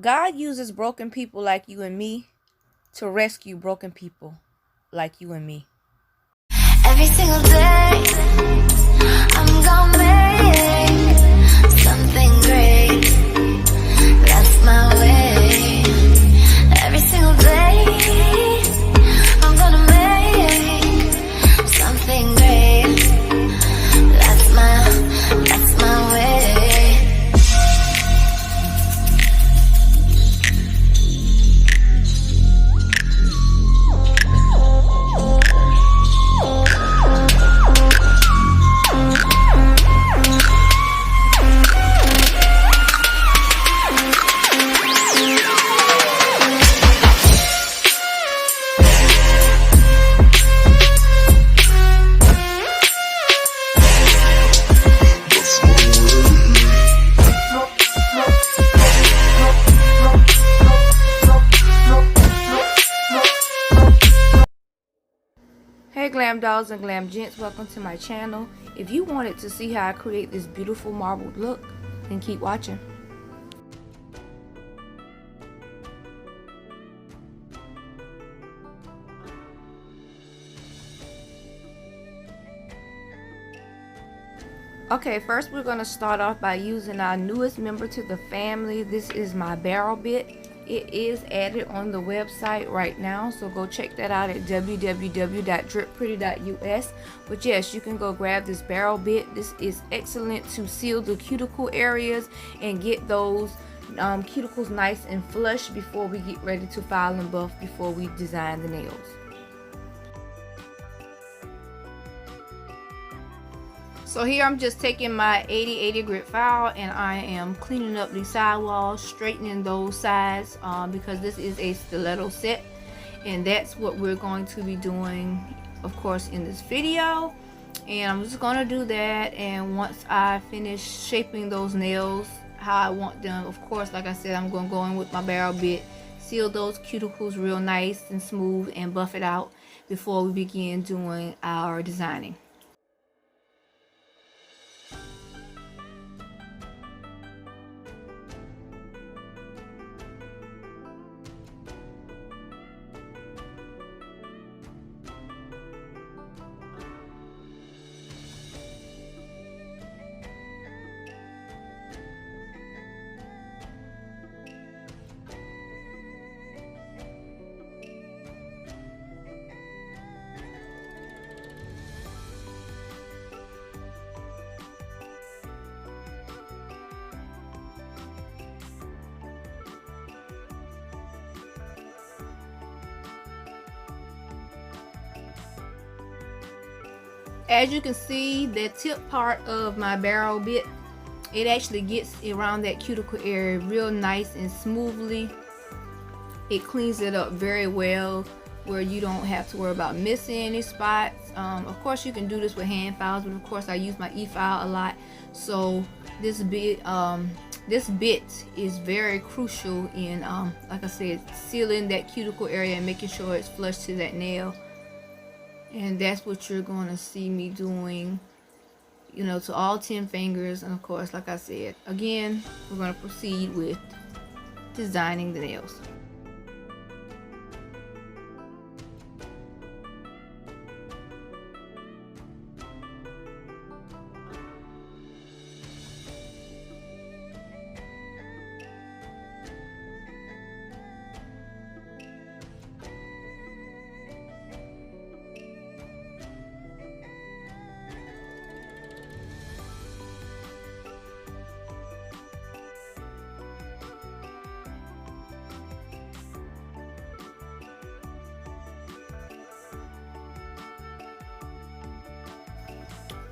God uses broken people like you and me to rescue broken people like you and me. Every single day, I'm gonna make something great. That's my way. Every single day, I'm gonna make something great. That's my way. Hey glam dolls and glam gents, welcome to my channel. If you wanted to see how I create this beautiful marbled look, then keep watching. Okay, first we're going to start off by using our newest member to the family. This is my barrel bit. It is added on the website right now, so go check that out at www.drippretty.us. But yes, you can go grab this barrel bit. This is excellent to seal the cuticle areas and get those cuticles nice and flush before we get ready to file and buff before we design the nails. So here I'm just taking my 80/80 grit file and I am cleaning up the sidewalls, straightening those sides because this is a stiletto set, and that's what we're going to be doing, of course, in this video. And I'm just going to do that, and once I finish shaping those nails how I want them, of course, like I said, I'm going to go in with my barrel bit, seal those cuticles real nice and smooth, and buff it out before we begin doing our designing. As you can see, the tip part of my barrel bit, it actually gets around that cuticle area real nice and smoothly. It cleans it up very well where you don't have to worry about missing any spots. Of course, you can do this with hand files, but of course I use my e-file a lot. So this bit is very crucial in, like I said, sealing that cuticle area and making sure it's flush to that nail. And that's what you're going to see me doing, you know, to all 10 fingers. And of course, like I said, again, we're going to proceed with designing the nails.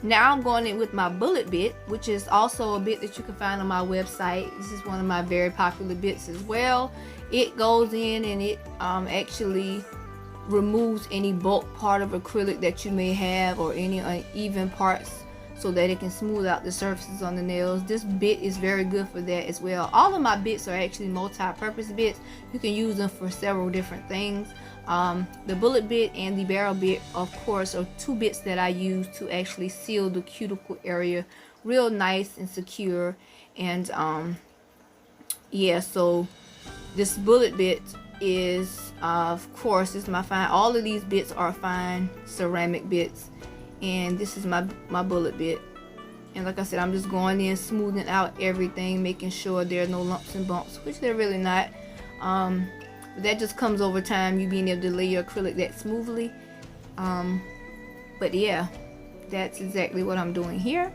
Now I'm going in with my bullet bit, which is also a bit that you can find on my website. This is one of my very popular bits as well. It goes in and it actually removes any bulk part of acrylic that you may have or any uneven parts, so that it can smooth out the surfaces on the nails. This bit is very good for that as well. All of my bits are actually multi-purpose bits. You can use them for several different things. The bullet bit and the barrel bit, of course, are two bits that I use to actually seal the cuticle area real nice and secure. And yeah, so This bullet bit is, of course, is my fine. All of these bits are fine ceramic bits, and this is my bullet bit. And like I said, I'm just going in, smoothing out everything, making sure there are no lumps and bumps, which they're really not. That just comes over time, you being able to lay your acrylic that smoothly. But yeah, that's exactly what I'm doing here.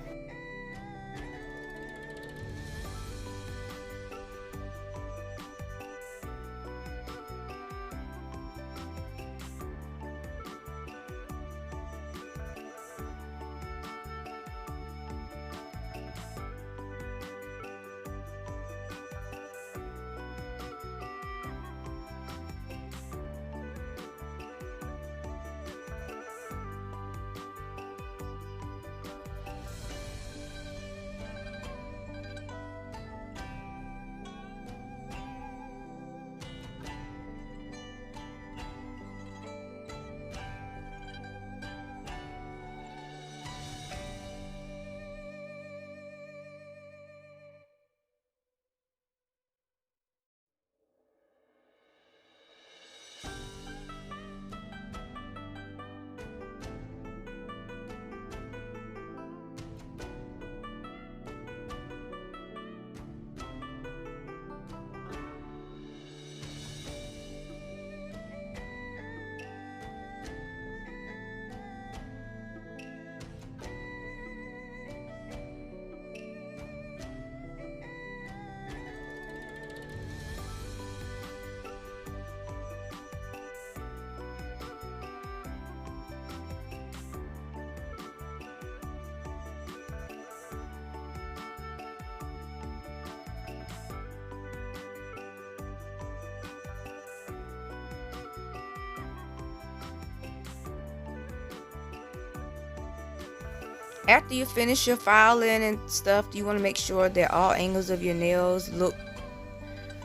After you finish your filing and stuff, you want to make sure that all angles of your nails look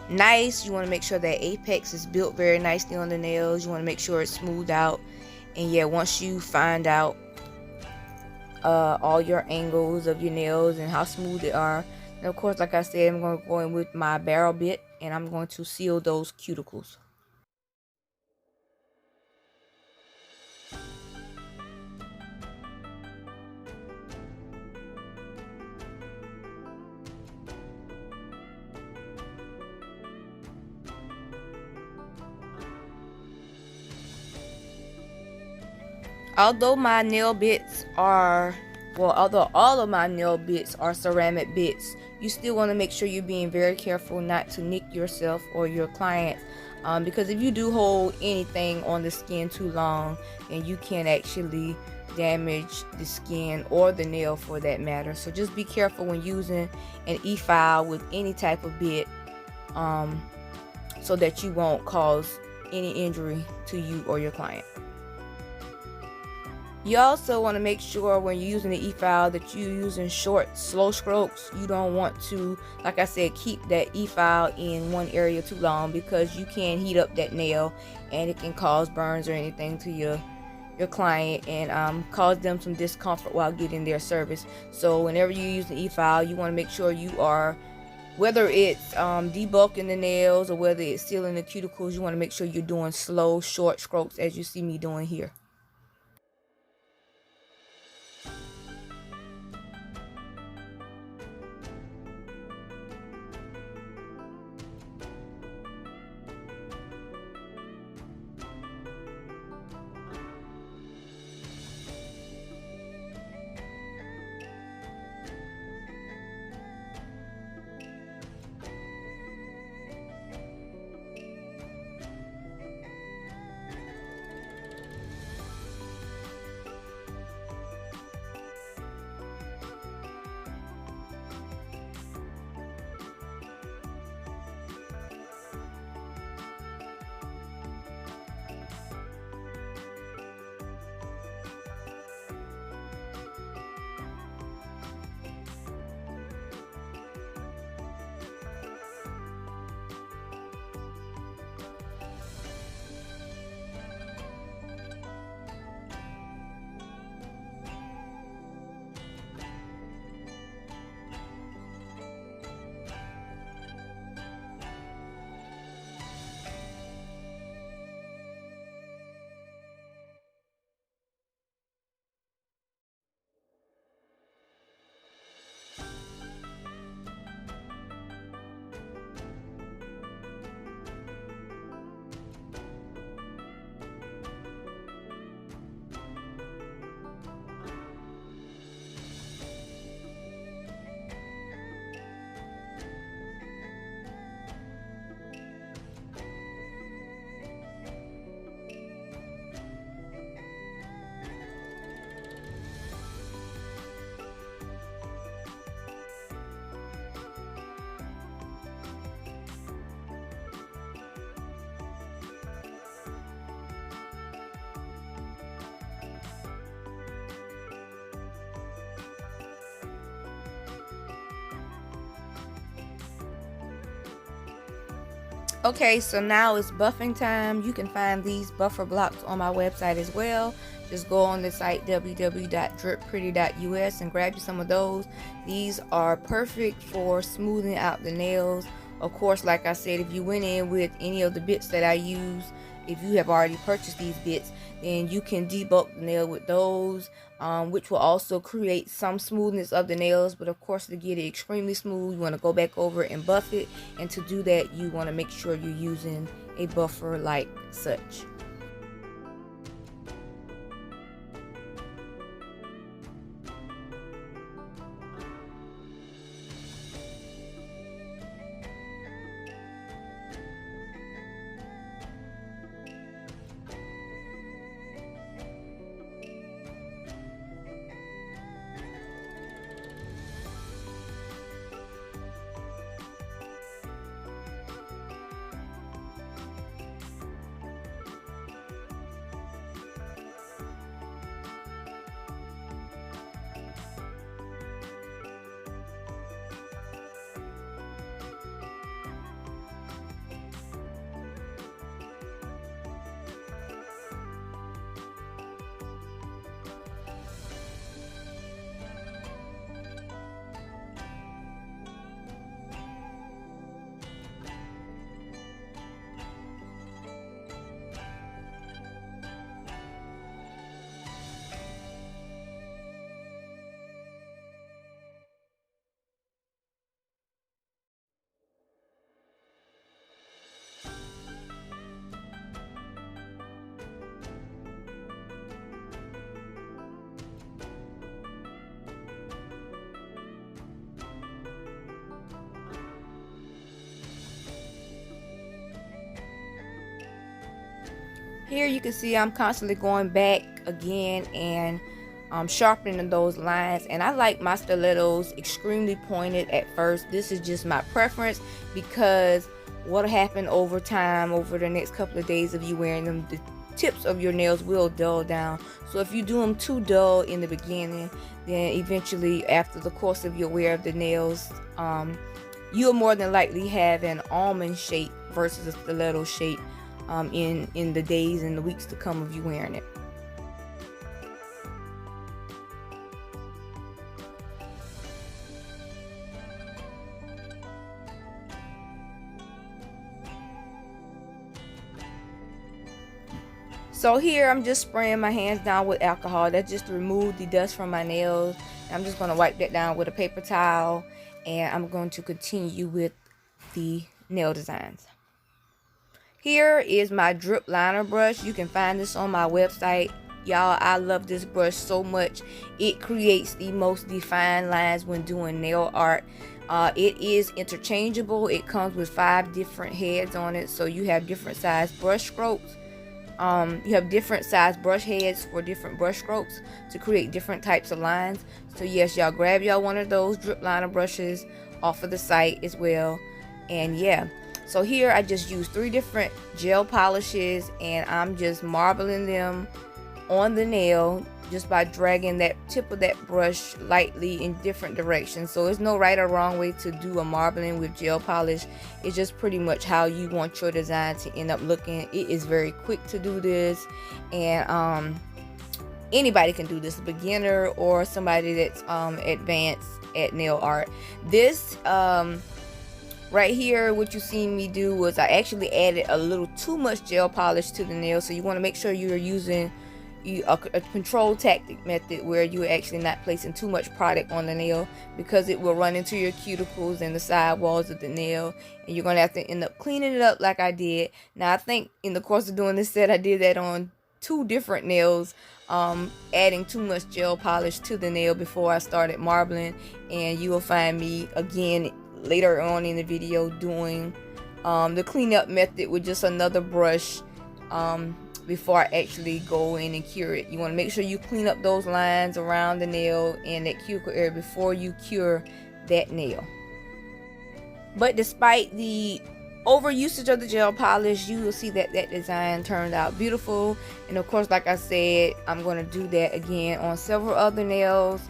nice. You want to make sure that apex is built very nicely on the nails. You want to make sure it's smoothed out. And yeah, once you find out all your angles of your nails and how smooth they are, and of course, like I said, I'm going to go in with my barrel bit and I'm going to seal those cuticles. Although all of my nail bits are ceramic bits, you still want to make sure you're being very careful not to nick yourself or your client, because if you do hold anything on the skin too long, then you can actually damage the skin or the nail for that matter. So just be careful when using an e-file with any type of bit, so that you won't cause any injury to you or your client. You also want to make sure when you're using the e-file that you're using short, slow strokes. You don't want to, like I said, keep that e-file in one area too long, because you can heat up that nail and it can cause burns or anything to your client and cause them some discomfort while getting their service. So whenever you use the e-file, you want to make sure you are, whether it's debulking the nails or whether it's sealing the cuticles, you want to make sure you're doing slow, short strokes as you see me doing here. Okay, so now it's buffing time. You can find these buffer blocks on my website as well. Just go on the site www.drippretty.us and grab you some of those. These are perfect for smoothing out the nails. Of course, like I said, if you went in with any of the bits that I use, if you have already purchased these bits, then you can debulk the nail with those, which will also create some smoothness of the nails. But of course, to get it extremely smooth, you want to go back over and buff it, and to do that, you want to make sure you're using a buffer like such. Here you can see I'm constantly going back again and sharpening those lines, and I like my stilettos extremely pointed at first. This is just my preference, because what'll happen over time, over the next couple of days of you wearing them, the tips of your nails will dull down. So if you do them too dull in the beginning, then eventually after the course of your wear of the nails, you'll more than likely have an almond shape versus a stiletto shape in the days and the weeks to come of you wearing it. So here I'm just spraying my hands down with alcohol. That's just to remove the dust from my nails. I'm just going to wipe that down with a paper towel, and I'm going to continue with the nail designs. Here is my drip liner brush. You can find this on my website. Y'all, I love this brush so much. It creates the most defined lines when doing nail art. It is interchangeable. It comes with 5 different heads on it, so you have different size brush strokes. You have different size brush heads for different brush strokes to create different types of lines. So yes, y'all grab y'all one of those drip liner brushes off of the site as well. And yeah, so here I just used 3 different gel polishes, and I'm just marbling them on the nail just by dragging that tip of that brush lightly in different directions. So there's no right or wrong way to do a marbling with gel polish. It's just pretty much how you want your design to end up looking. It is very quick to do this, and anybody can do this, a beginner or somebody that's advanced at nail art. This right here, what you seen me do was I actually added a little too much gel polish to the nail. So you want to make sure you're using a control tactic method where you're actually not placing too much product on the nail, because it will run into your cuticles and the side walls of the nail, and you're going to have to end up cleaning it up like I did. Now I think in the course of doing this set, I did that on 2 different nails, adding too much gel polish to the nail before I started marbling. And you will find me again later on in the video doing the cleanup method with just another brush before I actually go in and cure it. You want to make sure you clean up those lines around the nail and that cuticle area before you cure that nail. But despite the over usage of the gel polish, you will see that that design turned out beautiful. And of course, like I said, I'm going to do that again on several other nails.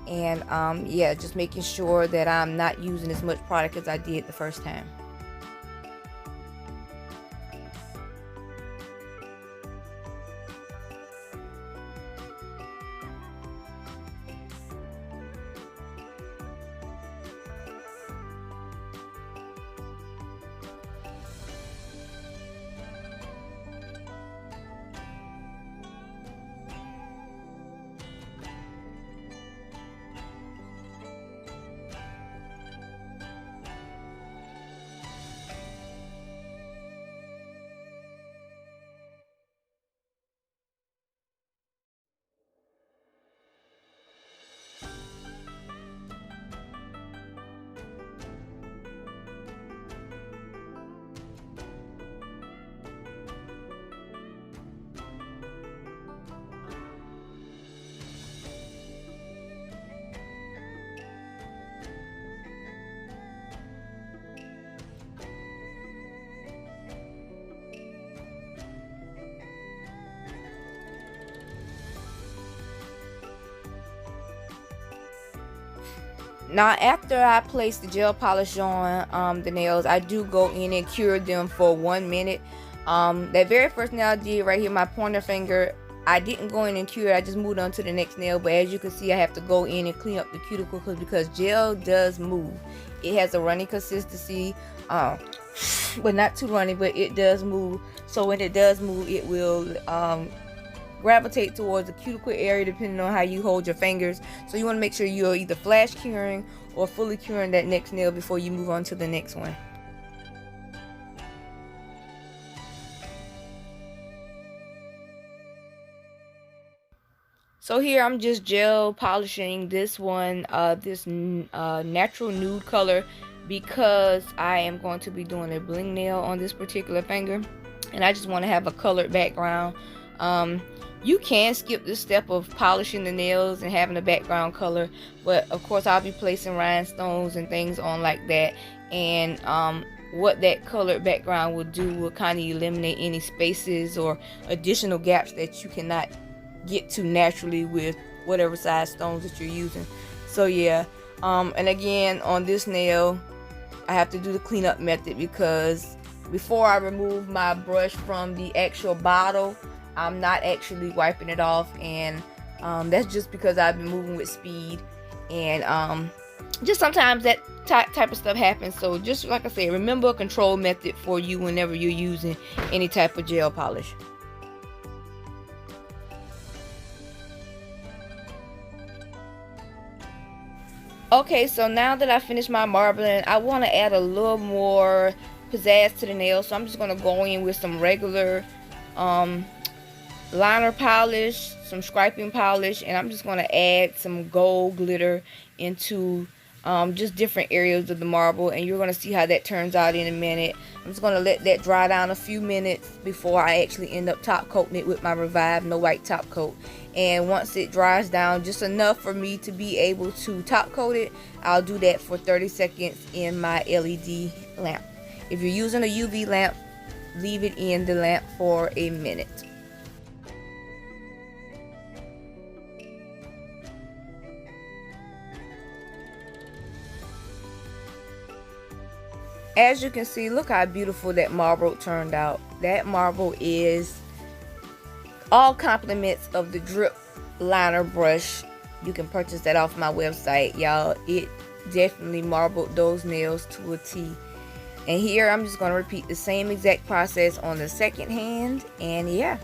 And yeah, just making sure that I'm not using as much product as I did the first time. Now after I place the gel polish on the nails, I do go in and cure them for 1 minute. That very first nail I did right here, my pointer finger, I didn't go in and cure it. I just moved on to the next nail. But as you can see, I have to go in and clean up the cuticle because gel does move. It has a runny consistency, but not too runny, but it does move. So when it does move, it will gravitate towards the cuticle area depending on how you hold your fingers. So you want to make sure you're either flash curing or fully curing that next nail before you move on to the next one. So here I'm just gel polishing this one, this natural nude color, because I am going to be doing a bling nail on this particular finger, and I just want to have a colored background. You can skip this step of polishing the nails and having a background color, but of course I'll be placing rhinestones and things on like that, and what that colored background will do will kind of eliminate any spaces or additional gaps that you cannot get to naturally with whatever size stones that you're using. So yeah, and again on this nail I have to do the cleanup method, because before I remove my brush from the actual bottle, I'm not actually wiping it off, and that's just because I've been moving with speed, and just sometimes that type of stuff happens. So just like I said, remember a control method for you whenever you're using any type of gel polish. Okay, so now that I finished my marbling, I want to add a little more pizzazz to the nails. So I'm just going to go in with some regular liner polish, some striping polish, and I'm just going to add some gold glitter into just different areas of the marble, and you're going to see how that turns out in a minute. I'm just going to let that dry down a few minutes before I actually end up top coating it with my Revive No White top coat. And once it dries down just enough for me to be able to top coat it, I'll do that for 30 seconds in my LED lamp. If you're using a UV lamp, leave it in the lamp for a minute. As you can see, look how beautiful that marble turned out. That marble is all compliments of the drip liner brush. You can purchase that off my website, y'all. It definitely marbled those nails to a T. And here I'm just going to repeat the same exact process on the second hand, and yeah.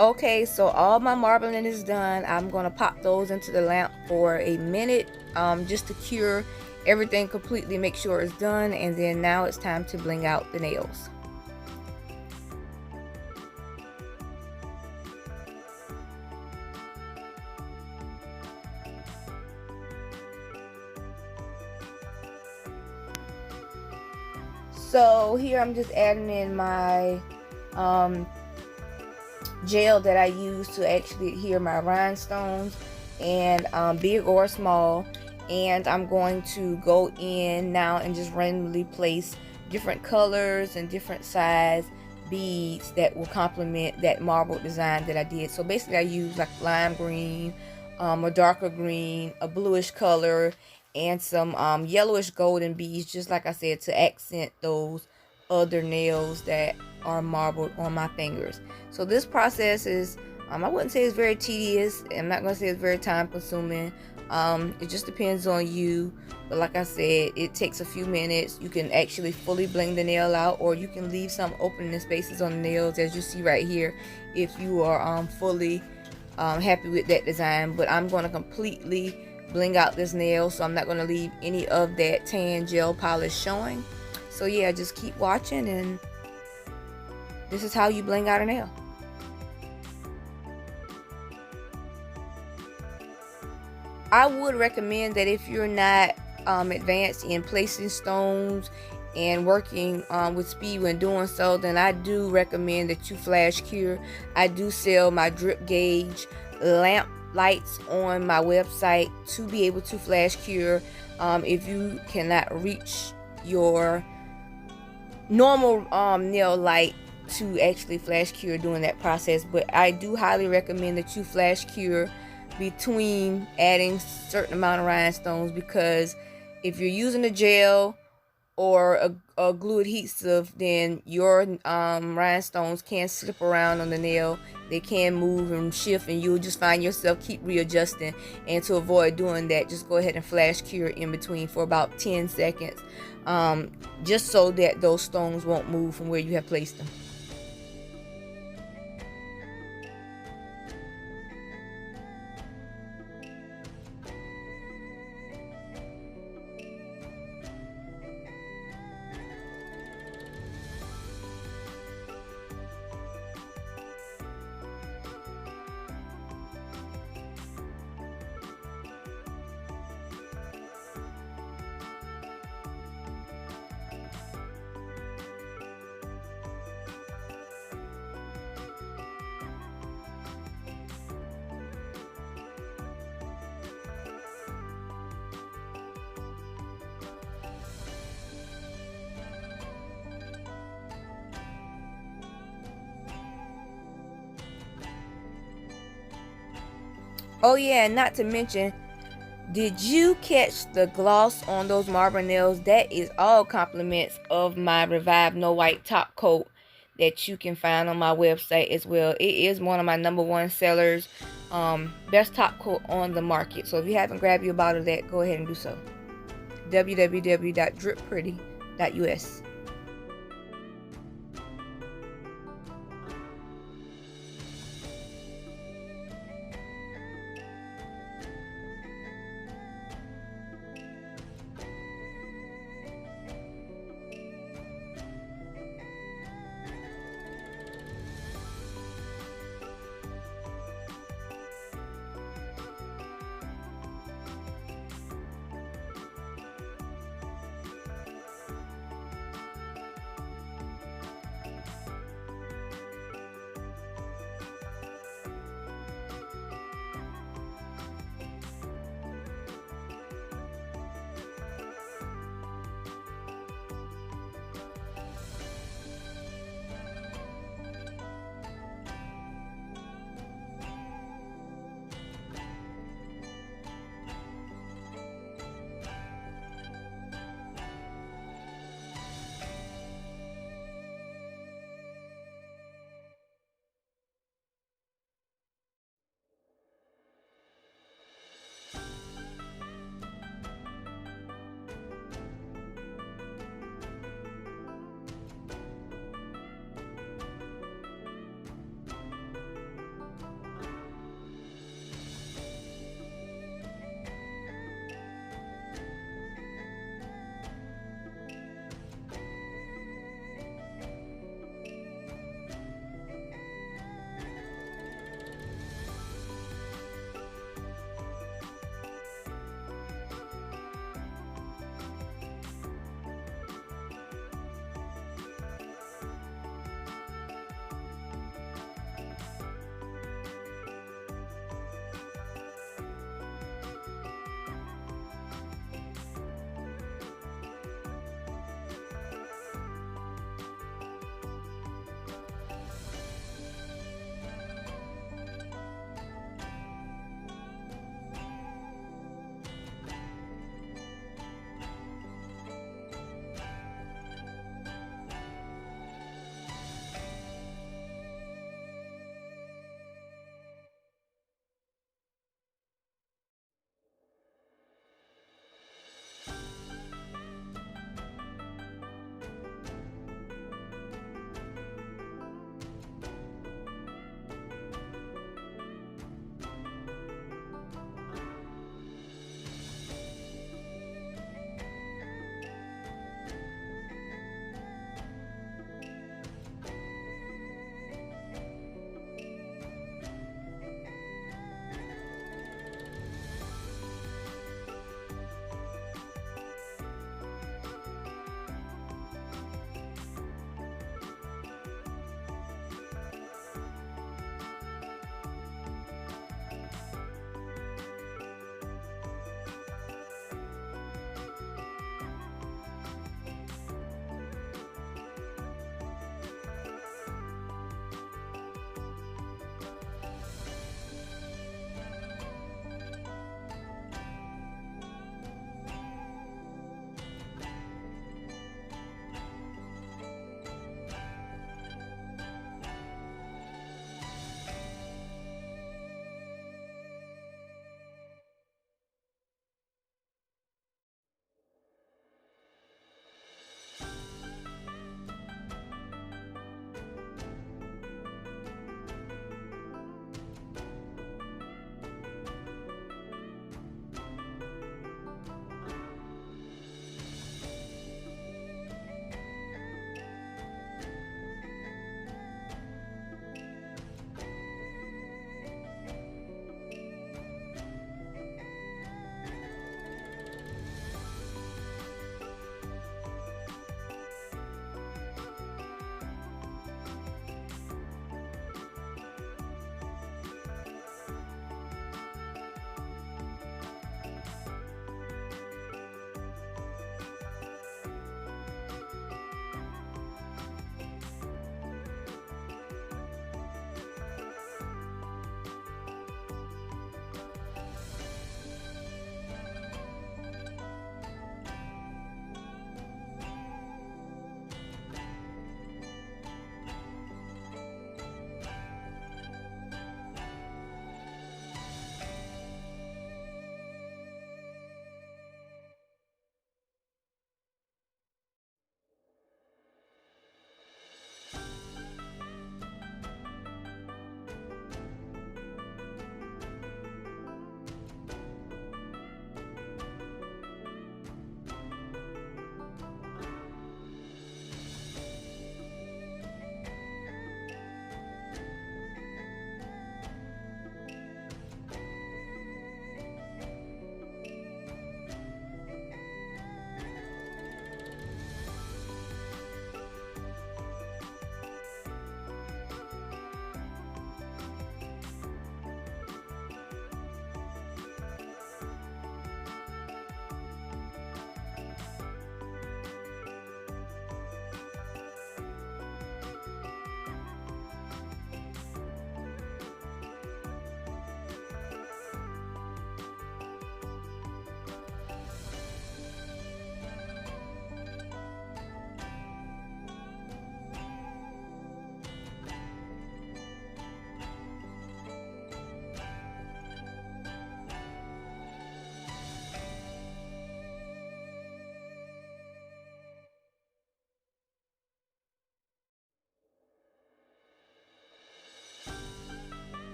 Okay, so all my marbling is done. I'm going to pop those into the lamp for a minute, just to cure everything completely, make sure it's done, and then now it's time to bling out the nails. So here I'm just adding in my gel that I use to actually adhere my rhinestones, and big or small, and I'm going to go in now and just randomly place different colors and different size beads that will complement that marble design that I did. So basically I use like lime green, a darker green, a bluish color, and some yellowish golden beads, just like I said, to accent those other nails that are marbled on my fingers. So this process is, I wouldn't say it's very tedious. I'm not going to say it's very time consuming. It just depends on you. But like I said, it takes a few minutes. You can actually fully bling the nail out, or you can leave some opening spaces on the nails, as you see right here, if you are fully happy with that design, but I'm going to completely bling out this nail, so I'm not going to leave any of that tan gel polish showing. So yeah, just keep watching, and this is how you bling out a nail. I would recommend that if you're not advanced in placing stones and working with speed when doing so, then I do recommend that you flash cure. I do sell my drip gauge lamp lights on my website to be able to flash cure if you cannot reach your normal nail light to actually flash cure during that process. But I do highly recommend that you flash cure between adding certain amount of rhinestones, because if you're using a gel or a glue adhesive, then your rhinestones can slip around on the nail. They can move and shift, and you'll just find yourself keep readjusting. And to avoid doing that, just go ahead and flash cure in between for about 10 seconds, just so that those stones won't move from where you have placed them. Oh yeah, and not to mention, did you catch the gloss on those marble nails? That is all compliments of my Revive No White top coat that you can find on my website as well. It is one of my #1 sellers, best top coat on the market. So if you haven't grabbed you a bottle of that, go ahead and do so. www.drippretty.us.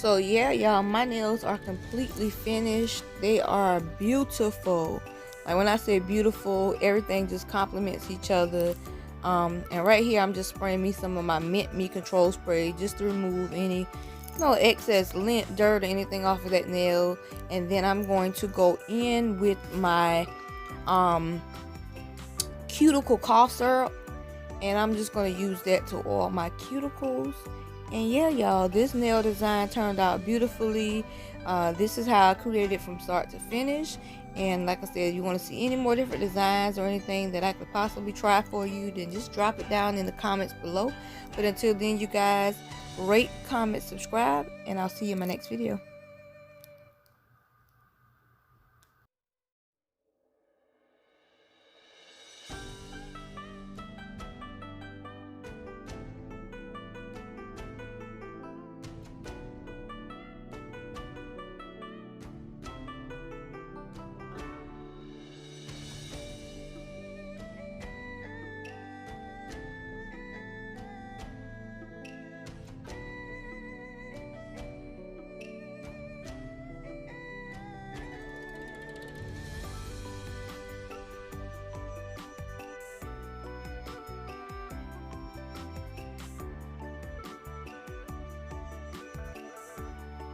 So yeah, y'all, my nails are completely finished. They are beautiful. Like when I say beautiful, everything just complements each other. And right here I'm just spraying me some of my Mint Me Control Spray just to remove any excess lint, dirt, or anything off of that nail. And then I'm going to go in with my cuticle cough syrup, and I'm just going to use that to oil my cuticles. And yeah, y'all, this nail design turned out beautifully. This is how I created it from start to finish. And like I said, if you want to see any more different designs or anything that I could possibly try for you, then just drop it down in the comments below. But until then, you guys, rate, comment, subscribe, and I'll see you in my next video.